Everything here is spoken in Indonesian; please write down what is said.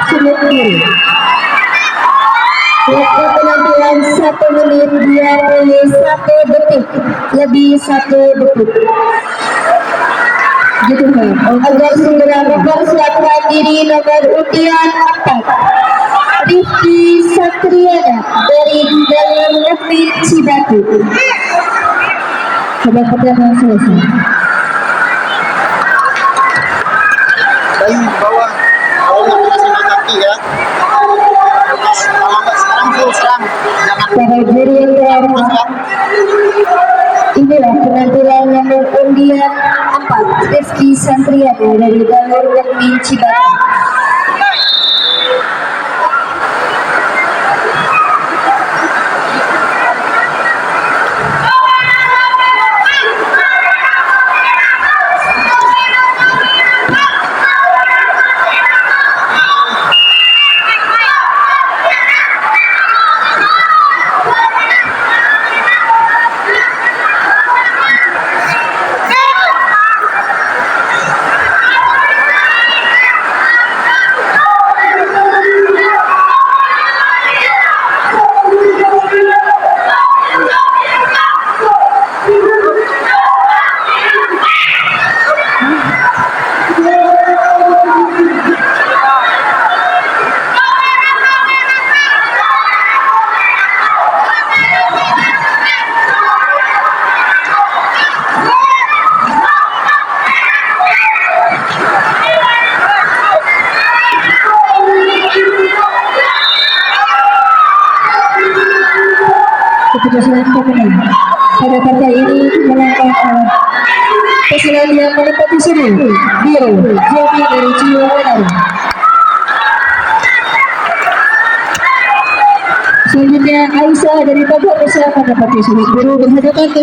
sulit kiri. Waktu penampilan 1 menit 21 detik lebih 1 detik. Gitu kan? Agar segera mempersiapkan diri nomor undian 4. Rifki Satriana dari Dalam Negeri Cibatu. Babak pertama selesai. Bayi bawah, bawahnya kena sama kaki ya. Kalau nggak sekarang full serang, jangan Para juri yang terhormat, inilah penampilan nomor undian 4 Rifki Satriana dari Dalam Negeri Cibatu. Keputusan pemenang pada partai ini melangkah pesanan yang menempati sini Dio Jomi dari Ciumanado. Selanjutnya Aisyah dari Bogor menempati sini biru berhadapan